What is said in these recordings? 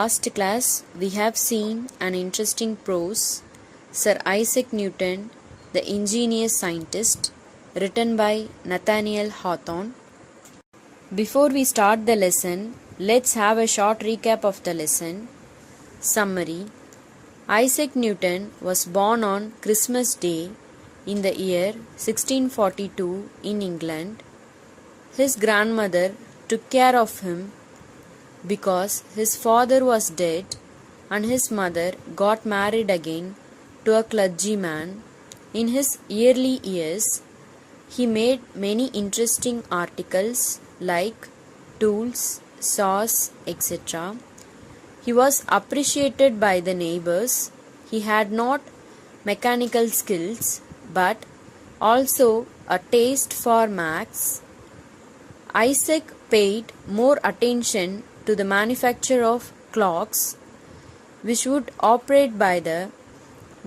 Last class, we have seen an interesting prose, Sir Isaac Newton, the Ingenious Scientist, written by Nathaniel Hawthorne. Before we start the lesson, let's have a short recap of the lesson. Summary: Isaac Newton was born on Christmas Day in the year 1642 in England. His grandmother took care of him because his father was dead and his mother got married again to a clergyman. In his early years, he made many interesting articles like tools, saws, etc. He was appreciated by the neighbors. He had not mechanical skills but also a taste for maths. Isaac paid more attention to the manufacture of clocks, which would operate by the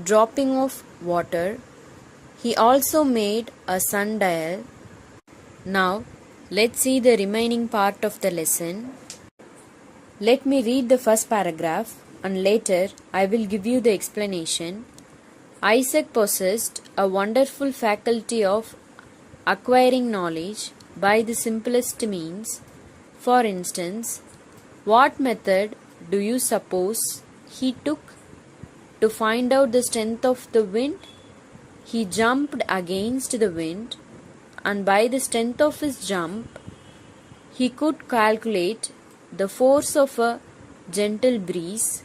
dropping of water. He also made a sundial. Now, let's see the remaining part of the lesson. Let me read the first paragraph and later I will give you the explanation. Isaac possessed a wonderful faculty of acquiring knowledge by the simplest means. For instance, what method do you suppose he took to find out the strength of the wind? He jumped against the wind, and by the strength of his jump, he could calculate the force of a gentle breeze,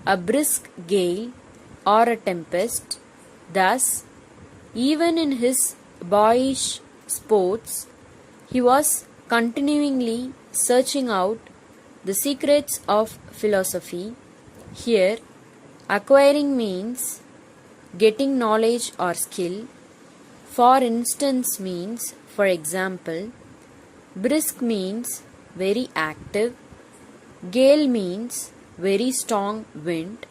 a brisk gale, or a tempest. Thus, even in his boyish sports, he was continually searching out the secrets of philosophy. Here, acquiring means getting knowledge or skill. For instance means, for example, brisk means very active, gale means very strong wind,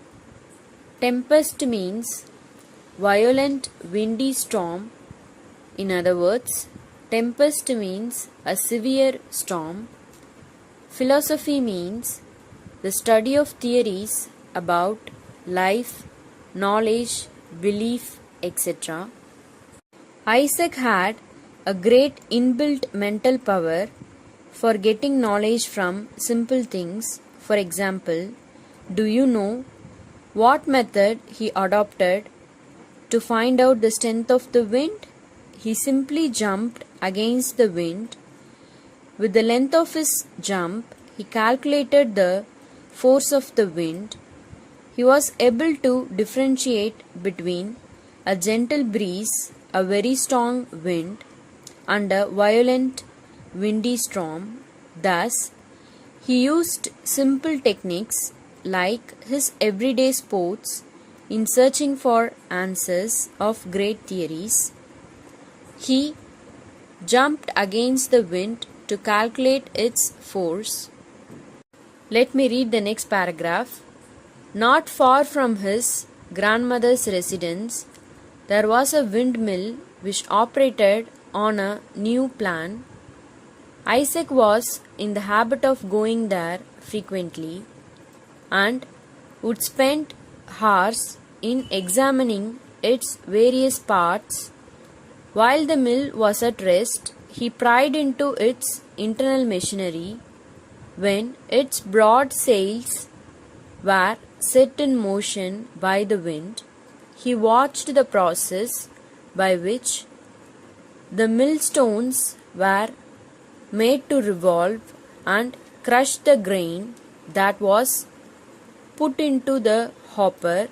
tempest means violent windy storm. In other words, tempest means a severe storm. Philosophy means the study of theories about life, knowledge, belief, etc. Isaac had a great inbuilt mental power for getting knowledge from simple things. For example, do you know what method he adopted to find out the strength of the wind? He simply jumped against the wind. With the length of his jump, he calculated the force of the wind. He was able to differentiate between a gentle breeze, a very strong wind, and a violent windy storm. Thus, he used simple techniques like his everyday sports in searching for answers of great theories. He jumped against the wind to calculate its force. Let me read the next paragraph. Not far from his grandmother's residence, there was a windmill which operated on a new plan. Isaac was in the habit of going there frequently and would spend hours in examining its various parts. While the mill was at rest, he pried into its internal machinery. When its broad sails were set in motion by the wind, he watched the process by which the millstones were made to revolve and crush the grain that was put into the hopper.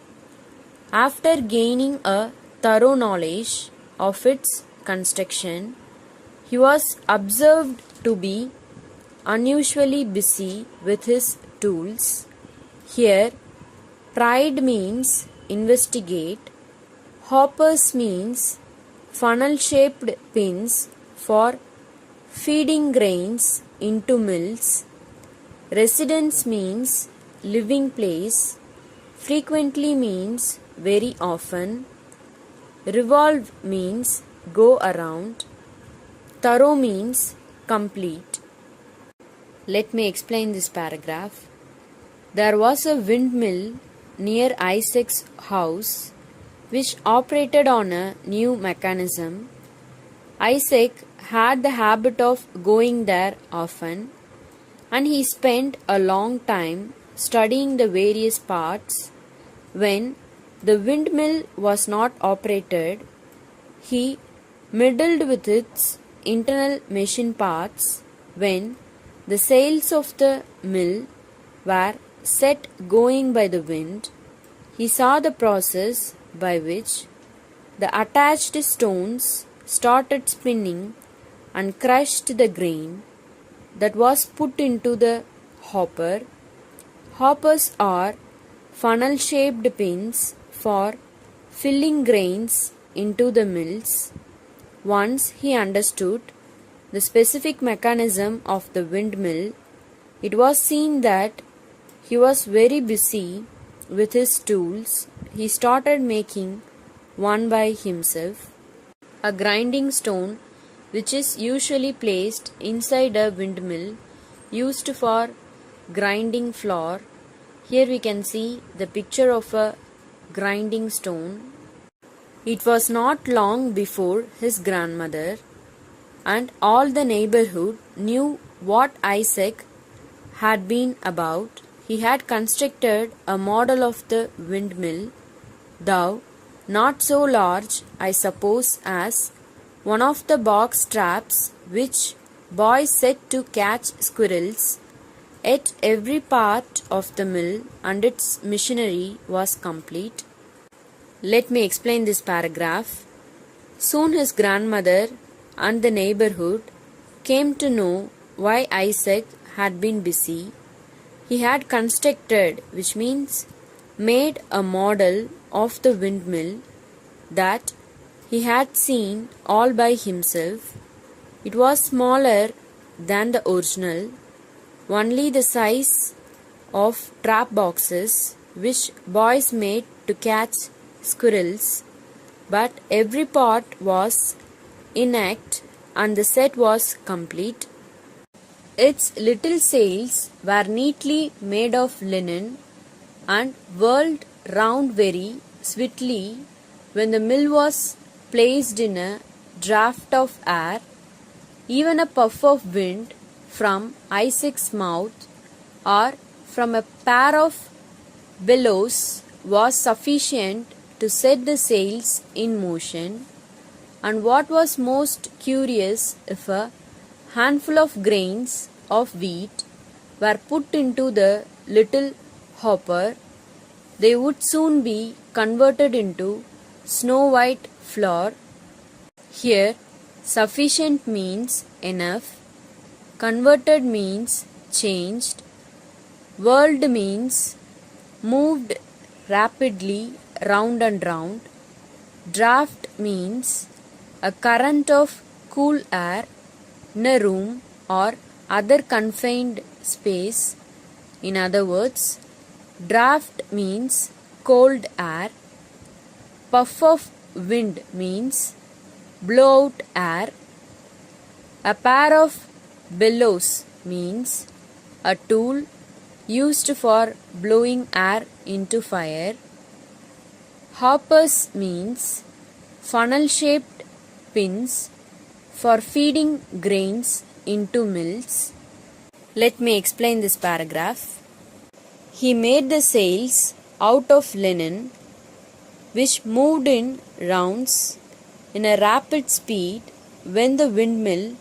After gaining a thorough knowledge of its construction, he was observed to be unusually busy with his tools. Here, pride means investigate, hoppers means funnel-shaped pins for feeding grains into mills, residence means living place, frequently means very often, revolve means go around, thorough means complete. Let me explain this paragraph. There was a windmill near Isaac's house which operated on a new mechanism. Isaac had the habit of going there often, and he spent a long time studying the various parts. When the windmill was not operated, he meddled with its internal machine parts. When the sails of the mill were set going by the wind, he saw the process by which the attached stones started spinning and crushed the grain that was put into the hopper. Hoppers are funnel-shaped pins for filling grains into the mills. Once he understood the specific mechanism of the windmill, it was seen that he was very busy with his tools. He started making one by himself a grinding stone which is usually placed inside a windmill used for grinding flour. Here we can see the picture of a grinding stone. It was not long before his grandmother and all the neighborhood knew what Isaac had been about. He had constructed a model of the windmill, though not so large, I suppose, as one of the box traps which boys set to catch squirrels. Yet every part of the mill and its machinery was complete. Let me explain this paragraph. Soon his grandmother and the neighborhood came to know why Isaac had been busy. He had constructed, which means made, a model of the windmill that he had seen all by himself. It was smaller than the original, only the size of trap boxes which boys made to catch squirrels, but every part was intact and the set was complete. Its little sails were neatly made of linen and whirled round very swiftly when the mill was placed in a draught of air. Even a puff of wind from Isaac's mouth or from a pair of bellows was sufficient to set the sails in motion. And what was most curious, if a handful of grains of wheat were put into the little hopper, they would soon be converted into snow white flour. Here, sufficient means enough, converted means changed, whirled means moved rapidly round and round, draught means a current of cool air in a room or other confined space. In other words, draught means cold air, puff of wind means blow out air, a pair of bellows means a tool used for blowing air into fire, hoppers means funnel-shaped pins for feeding grains into mills. Let me explain this paragraph. He made the sails out of linen, which moved in rounds in a rapid speed when the windmill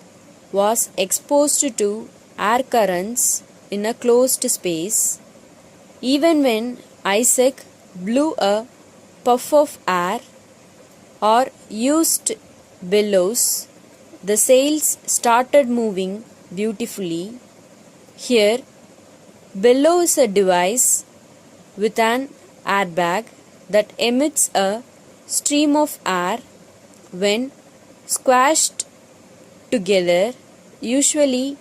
was exposed to air currents in a closed space. Even when Isaac blew a puff of air or used bellows, the sails started moving beautifully. Here, bellow is a device with an airbag that emits a stream of air when squashed together, usually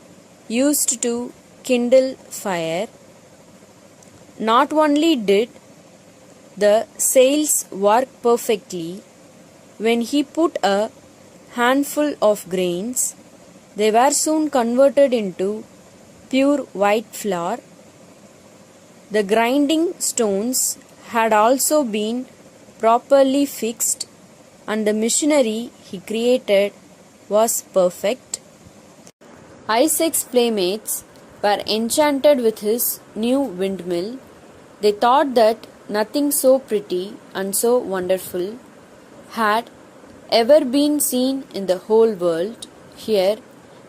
used to kindle fire. Not only did the sails work perfectly, when he put a handful of grains, they were soon converted into pure white flour. The grinding stones had also been properly fixed, and the machinery he created was perfect. Isaac's playmates were enchanted with his new windmill. They thought that nothing so pretty and so wonderful had ever been seen in the whole world. Here,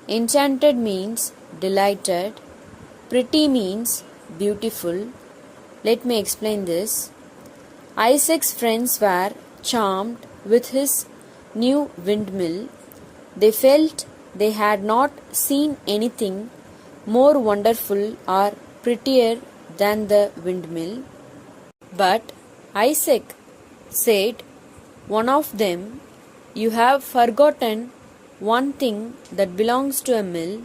enchanted means delighted, pretty means beautiful. Let me explain this. Isaac's friends were charmed with his new windmill. They felt they had not seen anything more wonderful or prettier than the windmill. But Isaac said, one of them, "You have forgotten one thing that belongs to a mill."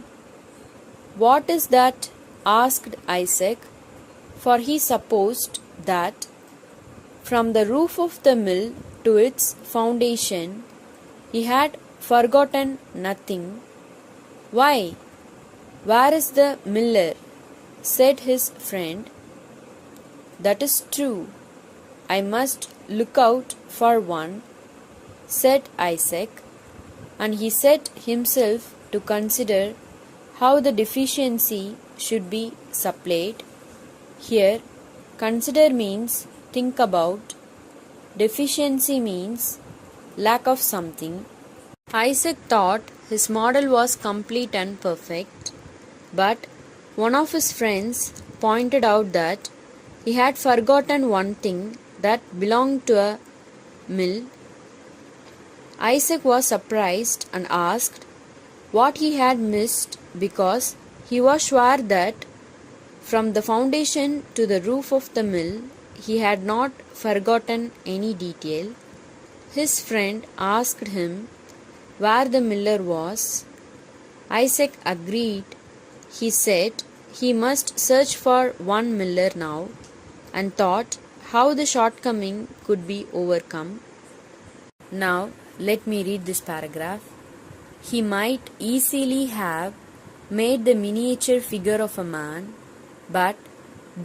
"What is that?" asked Isaac, for he supposed that from the roof of the mill to its foundation he had forgotten nothing. "Why, where is the miller?" said his friend. "That is true. I must look out for one," said Isaac, and he set himself to consider how the deficiency should be supplied. Here, consider means think about. Deficiency means lack of something. Isaac thought his model was complete and perfect, but one of his friends pointed out that he had forgotten one thing that belonged to a mill. Isaac was surprised and asked what he had missed, because he was sure that from the foundation to the roof of the mill he had not forgotten any detail. His friend asked him where the miller was. Isaac agreed. He said he must search for one miller now, and thought how the shortcoming could be overcome. Now let me read this paragraph. He might easily have made the miniature figure of a man, but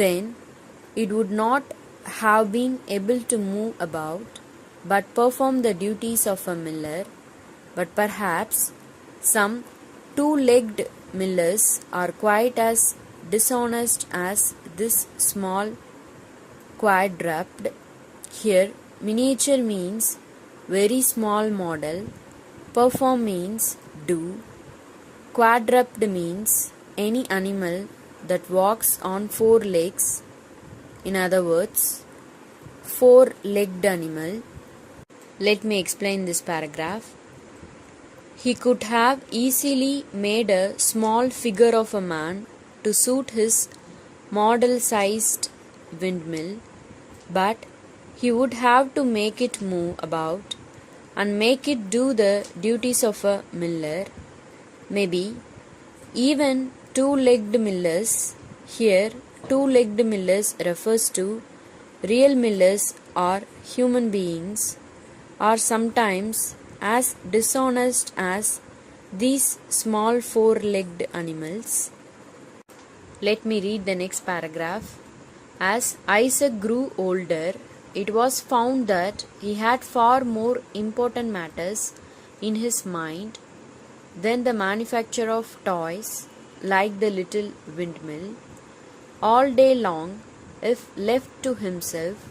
then it would not have been able to move about, but perform the duties of a miller. But perhaps some two-legged millers are quite as dishonest as this small quadruped. Here, miniature means very small model, perform means do, quadruped means any animal that walks on four legs, in other words, four-legged animal. Let me explain this paragraph. He could have easily made a small figure of a man to suit his model-sized windmill, but he would have to make it move about and make it do the duties of a miller. Maybe even two-legged millers. Here, two-legged millers refers to real millers or human beings, are sometimes as dishonest as these small four-legged animals. Let me read the next paragraph. As Isaac grew older, it was found that he had far more important matters in his mind than the manufacture of toys like the little windmill. All day long, if left to himself,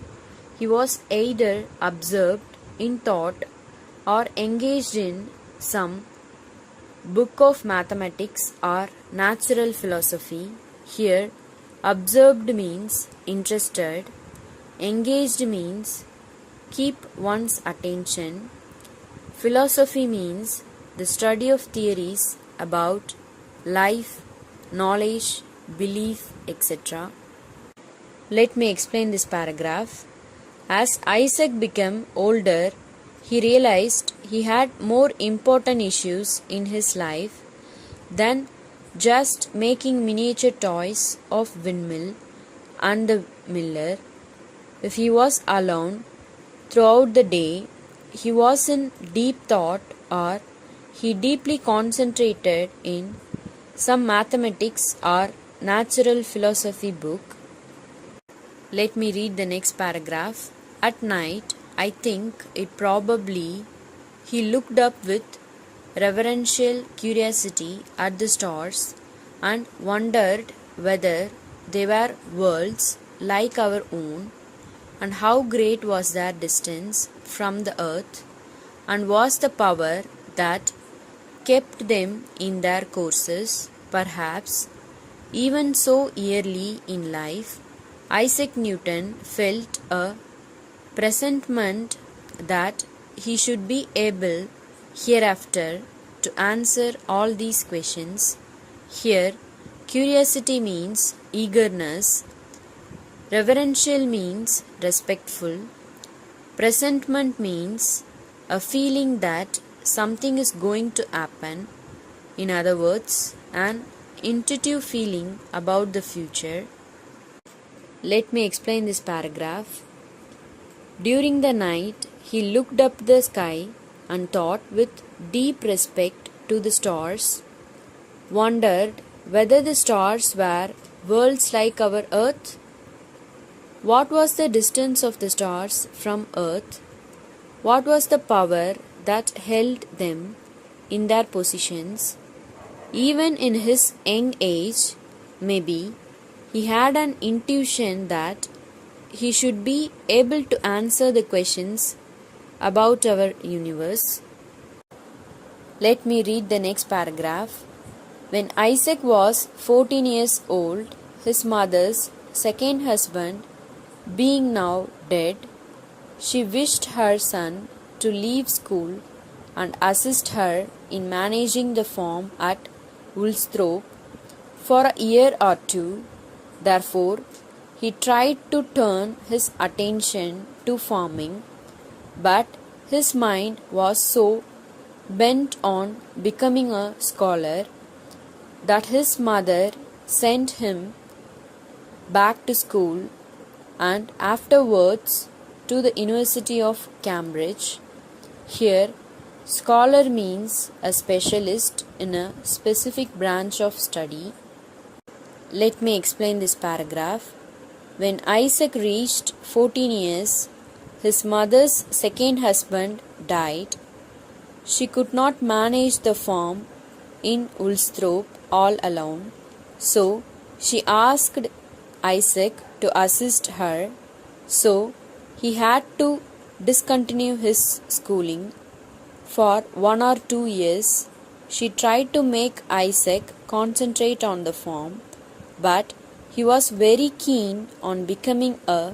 he was either absorbed in thought or engaged in some book of mathematics or natural philosophy. Here, absorbed means interested, engaged means keep one's attention, philosophy means the study of theories about life, knowledge, belief, etc. Let me explain this paragraph. As Isaac became older, he realized he had more important issues in his life than just making miniature toys of windmill and the miller. If he was alone throughout the day, he was in deep thought, or he deeply concentrated in some mathematics or natural philosophy book. Let me read the next paragraph. At night, I think it probably he looked up with reverential curiosity at the stars and wondered whether they were worlds like our own, and how great was their distance from the earth, and was the power that kept them in their courses. Perhaps even so early in life, Isaac Newton felt a presentiment that he should be able hereafter to answer all these questions. Here, curiosity means eagerness, reverential means respectful, presentiment means a feeling that something is going to happen. In other words, an intuitive feeling about the future. Let me explain this paragraph. During the night, he looked up the sky and thought with deep respect to the stars, wondered whether the stars were worlds like our earth. What was the distance of the stars from earth? What was the power that held them in their positions? Even in his young age, maybe, he had an intuition that he should be able to answer the questions about our universe. Let me read the next paragraph. When Isaac was 14 years old, his mother's second husband being now dead, she wished her son to leave school and assist her in managing the farm at Woolsthorpe for a year or two. Therefore, he tried to turn his attention to farming, but his mind was so bent on becoming a scholar that his mother sent him back to school and afterwards to the University of Cambridge. Here, scholar means a specialist in a specific branch of study. Let me explain this paragraph. When Isaac reached 14 years, his mother's second husband died. She could not manage the farm in Woolsthorpe all alone, so she asked Isaac to assist her. So he had to discontinue his schooling. For 1 or 2 years, she tried to make Isaac concentrate on the farm, but he was very keen on becoming a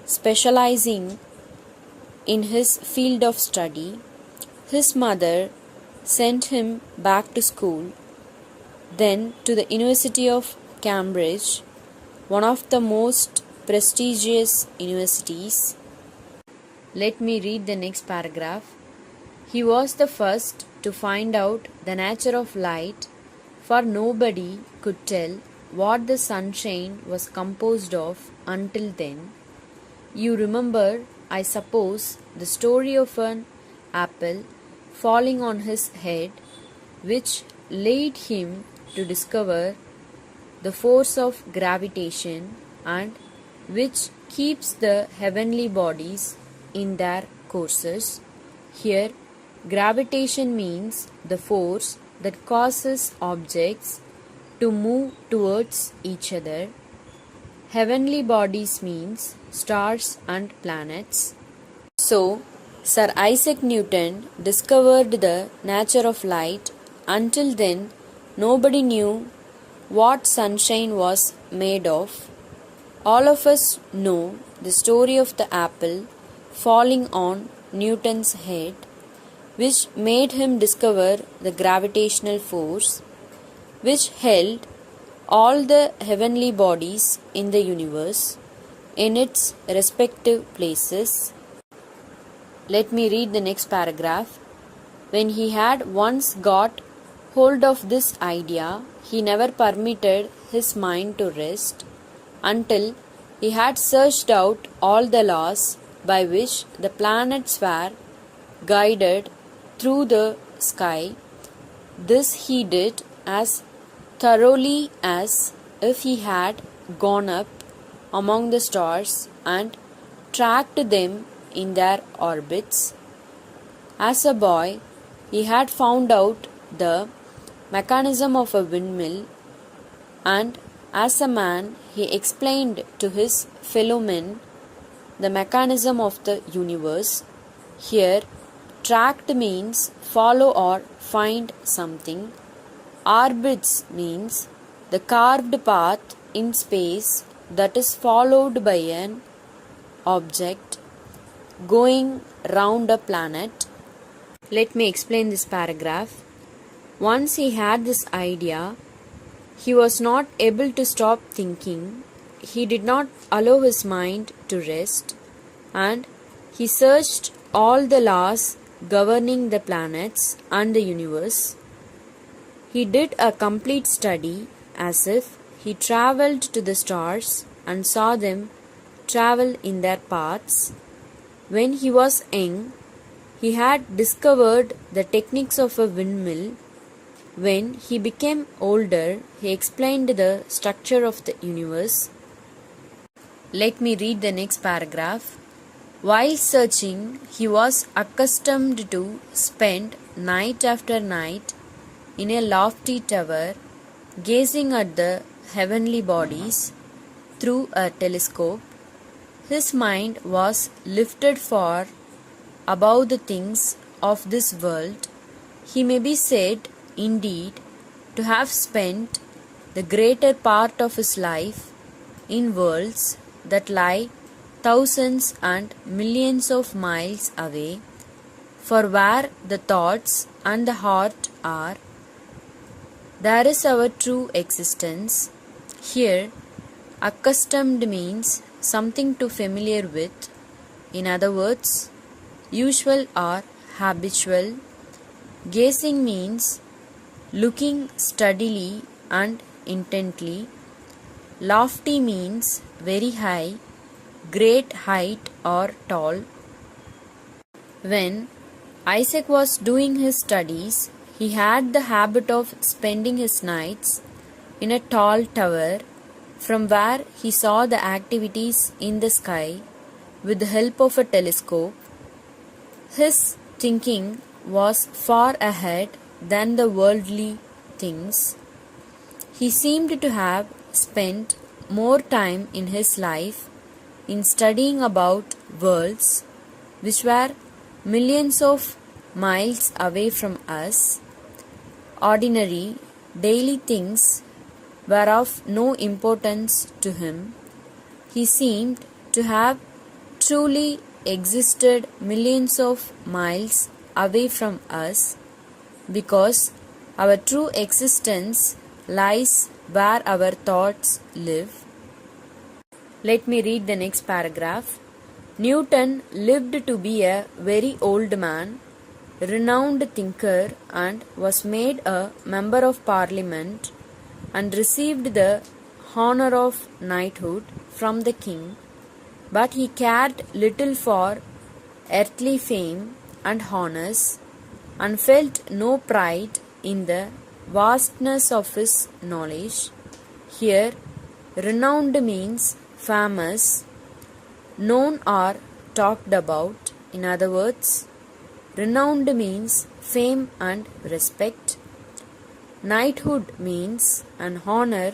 specializing in his field of study. His mother sent him back to school, then to the University of Cambridge, one of the most prestigious universities. Let me read the next paragraph. He was the first to find out the nature of light, for nobody could tell what the sunshine was composed of until then. You remember, I suppose, the story of an apple falling on his head, which led him to discover the force of gravitation and which keeps the heavenly bodies in their courses. Here, gravitation means the force that causes objects to move towards each other. Heavenly bodies means stars and planets. So, Sir Isaac Newton discovered the nature of light. Until then, nobody knew what sunshine was made of. All of us know the story of the apple falling on Newton's head, which made him discover the gravitational force which held all the heavenly bodies in the universe in its respective places. Let me read the next paragraph. When he had once got hold of this idea, he never permitted his mind to rest until he had searched out all the laws by which the planets were guided through the sky. This he did as thoroughly as if he had gone up among the stars and tracked them in their orbits. As a boy, he had found out the mechanism of a windmill, and as a man, he explained to his fellow men the mechanism of the universe. Here, tracked means follow or find something. Orbits means the carved path in space that is followed by an object going round a planet. Let me explain this paragraph. Once he had this idea, he was not able to stop thinking. He did not allow his mind to rest, and he searched all the laws governing the planets and the universe. He did a complete study, as if he travelled to the stars and saw them travel in their paths. When he was young, he had discovered the techniques of a windmill. When he became older, he explained the structure of the universe. Let me read the next paragraph. While searching, he was accustomed to spend night after night in a lofty tower, gazing at the heavenly bodies through a telescope. His mind was lifted far above the things of this world. He may be said, indeed, to have spent the greater part of his life in worlds that lie thousands and millions of miles away, for where the thoughts and the heart are, there is our true existence. Here, accustomed means something to familiar with, in other words, usual or habitual. Gazing means looking steadily and intently. Lofty means very high, great height or tall. When Isaac was doing his studies, he had the habit of spending his nights in a tall tower, from where he saw the activities in the sky with the help of a telescope. His thinking was far ahead than the worldly things. He seemed to have spent more time in his life in studying about worlds which were millions of miles away from us. Ordinary, daily things were of no importance to him. He seemed to have truly existed millions of miles away from us, because our true existence lies where our thoughts live. Let me read the next paragraph. Newton lived to be a very old man, renowned thinker, and was made a member of Parliament and received the honor of knighthood from the king, but he cared little for earthly fame and honors, and felt no pride in the vastness of his knowledge. Here, renowned means famous, known or talked about. In other words, renowned means fame and respect. Knighthood means an honor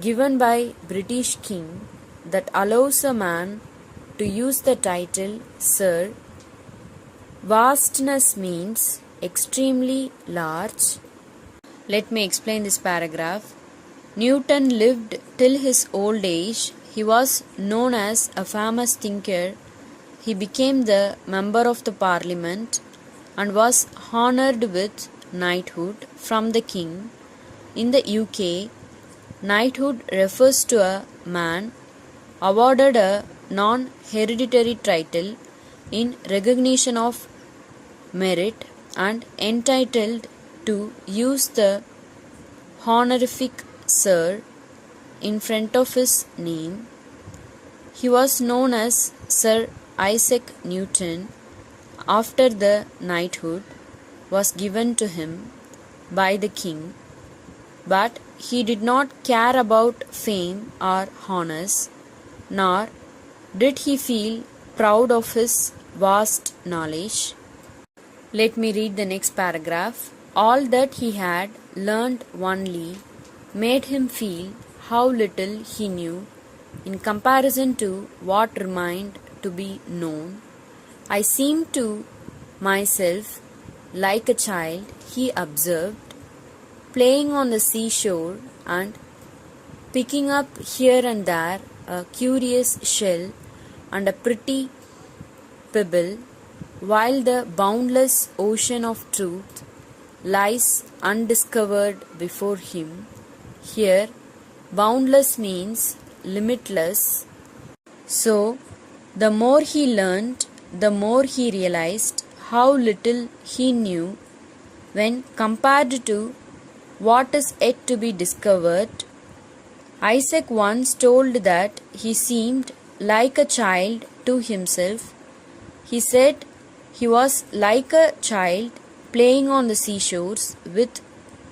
given by British king that allows a man to use the title Sir. Vastness means extremely large. Let me explain this paragraph. Newton lived till his old age. He was known as a famous thinker. He became the member of the Parliament and was honored with knighthood from the king. In the UK, knighthood refers to a man awarded a non-hereditary title in recognition of merit and entitled to use the honorific Sir in front of his name. He was known as Sir Isaac Newton after the knighthood was given to him by the king, but he did not care about fame or honors. nor did he feel proud of his vast knowledge. Let me read the next paragraph. All that he had learned only made him feel how little he knew in comparison to what remained to be known. I seemed to myself like a child, he observed, playing on the seashore and picking up here and there a curious shell and a pretty pebble, while the boundless ocean of truth lies undiscovered before him. Here, boundless means limitless. So, the more he learned, the more he realized how little he knew when compared to what is yet to be discovered. Isaac once told that he seemed like a child to himself. He said he was like a child playing on the seashores with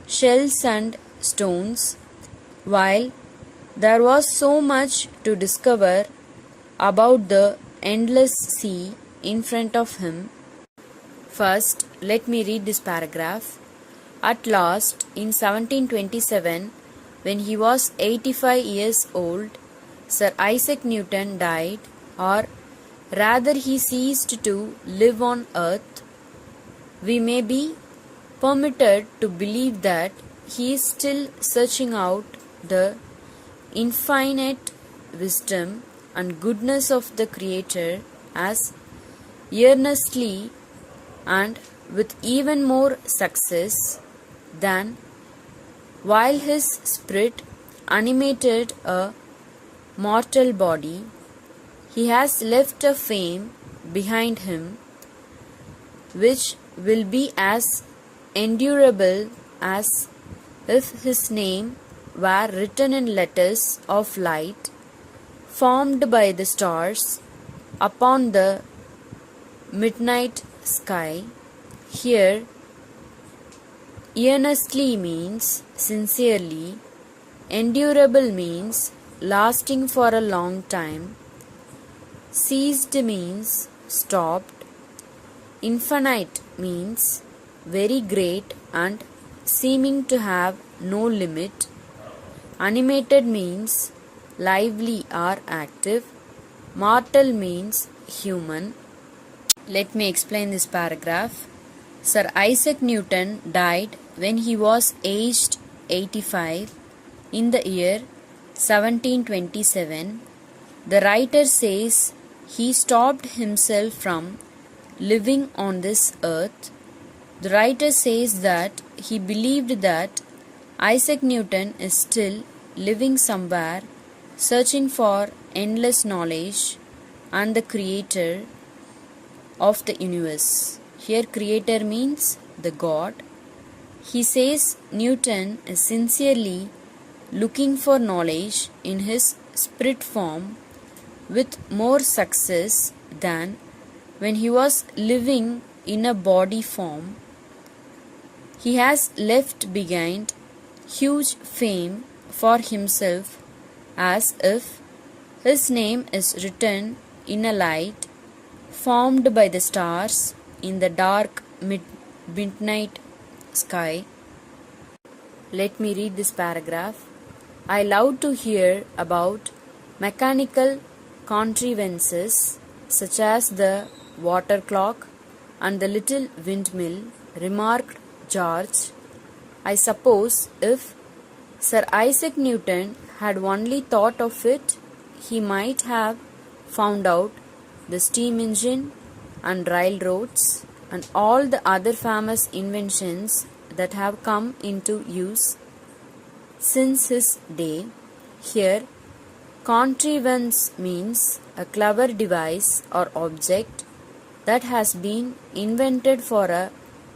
shells and stones, while there was so much to discover about the endless sea in front of him. First, let me read this paragraph. At last, in 1727, when he was 85 years old, Sir Isaac Newton died, or rather he ceased to live on earth. We may be permitted to believe that he is still searching out the infinite wisdom and goodness of the Creator as earnestly and with even more success than while his spirit animated a mortal body. He has left a fame behind him which will be as endurable as if his name were written in letters of light formed by the stars upon the midnight sky. Here, earnestly means sincerely, endurable means lasting for a long time, ceased means stopped, infinite means very great and seeming to have no limit, animated means lively or active, mortal means human. Let me explain this paragraph. Sir Isaac Newton died when he was aged 85 in the year 1727. The writer says he stopped himself from living on this earth. The writer says that he believed that Isaac Newton is still living somewhere, searching for endless knowledge and the Creator of the universe. Here, Creator means the God. He says Newton is sincerely looking for knowledge in his spirit form with more success than when he was living in a body form. He has left behind huge fame for himself, as if his name is written in a light formed by the stars in the dark midnight sky. Let me read this paragraph. I love to hear about mechanical contrivances such as the water clock and the little windmill, remarked George. I suppose if Sir Isaac Newton had only thought of it, he might have found out the steam engine and railroads and all the other famous inventions that have come into use since his day. Here, contrivance means a clever device or object that has been invented for a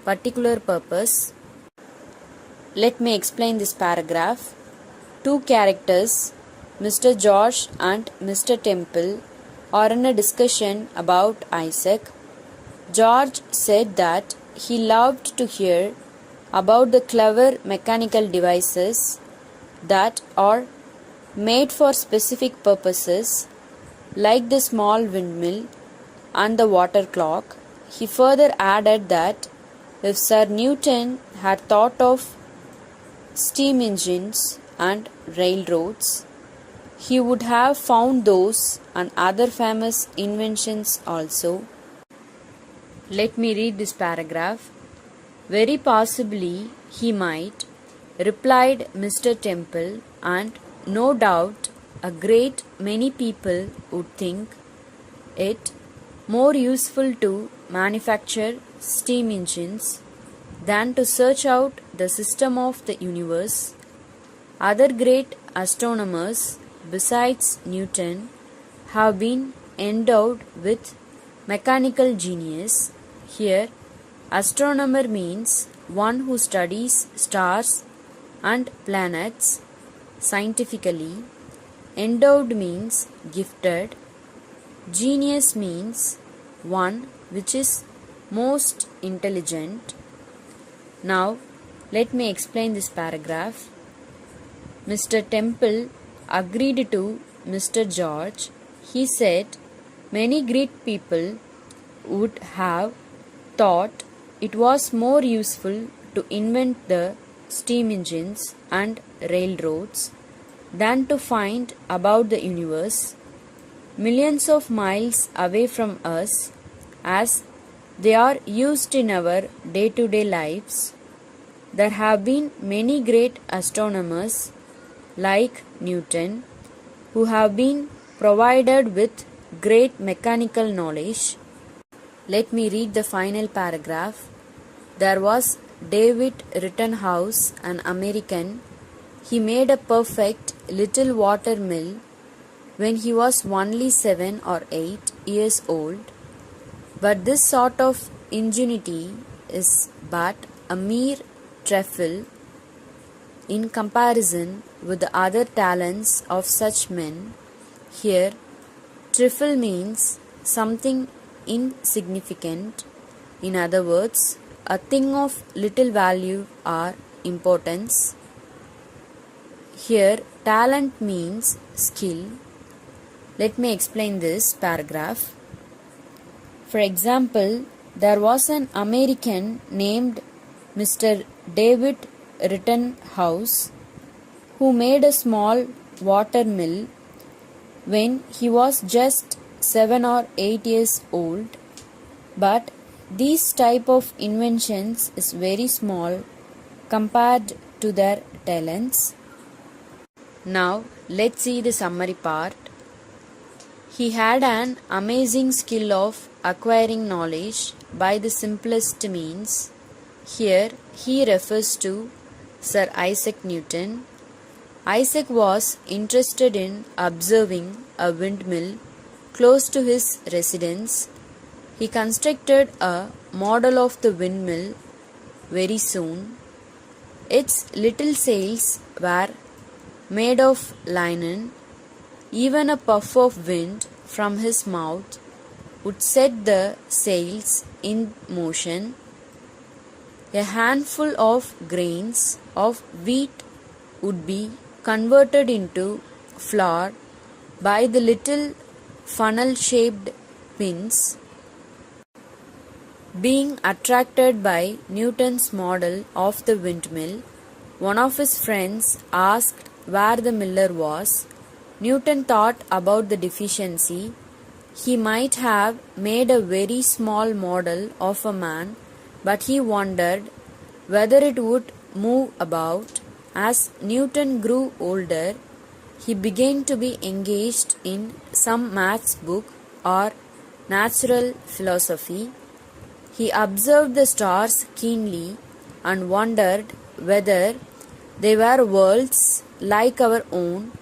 particular purpose. Let me explain this paragraph. Two characters, Mr. George and Mr. Temple, are in a discussion about Isaac. George said that he loved to hear about the clever mechanical devices that are made for specific purposes like the small windmill and the water clock. He further added that if Sir Newton had thought of steam engines and railroads, he would have found those and other famous inventions also. Let me read this paragraph. Very possibly he might, replied Mr. Temple, and no doubt a great many people would think it more useful to manufacture steam engines than to search out the system of the universe. Other great astronomers besides Newton have been endowed with mechanical genius. Here, astronomer means one who studies stars and planets scientifically. Endowed means gifted. Genius means one which is most intelligent. Now, let me explain this paragraph. Mr. Temple agreed to Mr. George. He said many great people would have thought it was more useful to invent the steam engines and railroads than to find about the universe millions of miles away from us, as they are used in our day-to-day lives. There have been many great astronomers like Newton who have been provided with great mechanical knowledge. Let me read the final paragraph. There was David Rittenhouse, an American. He made a perfect little water mill when he was only 7 or 8 years old. But this sort of ingenuity is but a mere trifle in comparison with the other talents of such men. Here, trifle means something insignificant. In other words, a thing of little value or importance. Here, talent means skill. Let me explain this paragraph. For example, there was an American named Mr. David Rittenhouse who made a small water mill when he was just 7 or 8 years old. But this type of inventions is very small compared to their talents. Now, let's see the summary part. He had an amazing skill of acquiring knowledge by the simplest means. Here he refers to Sir Isaac Newton. Isaac was interested in observing a windmill close to his residence. He constructed a model of the windmill very soon. Its little sails were made of linen. Even a puff of wind from his mouth would set the sails in motion. A handful of grains of wheat would be converted into flour by the little funnel-shaped pins. Being attracted by Newton's model of the windmill, one of his friends asked where the miller was. Newton thought about the deficiency. He might have made a very small model of a man, but he wondered whether it would move about. As Newton grew older, he began to be engaged in some maths book or natural philosophy. He observed the stars keenly and wondered whether they were worlds like our own.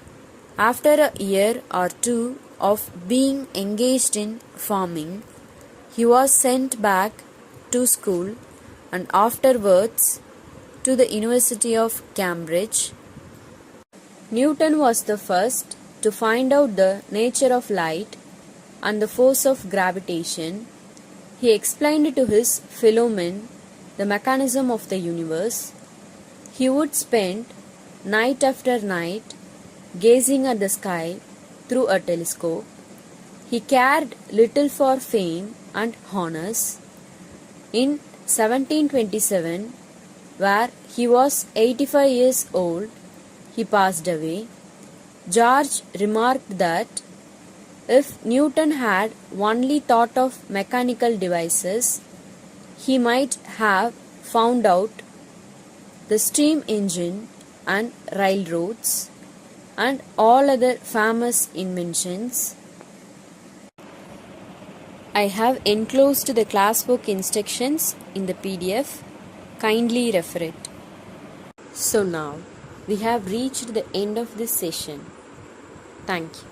After a year or two of being engaged in farming, he was sent back to school and afterwards to the University of Cambridge. Newton was the first to find out the nature of light and the force of gravitation. He explained to his fellow men the mechanism of the universe. He would spend night after night gazing at the sky through a telescope. He cared little for fame and honors. In 1727, where he was 85 years old, he passed away. George remarked that if Newton had only thought of mechanical devices, he might have found out the steam engine and railroads and all other famous inventions. I have enclosed the classwork instructions in the PDF. Kindly refer it. So now we have reached the end of this session. Thank you.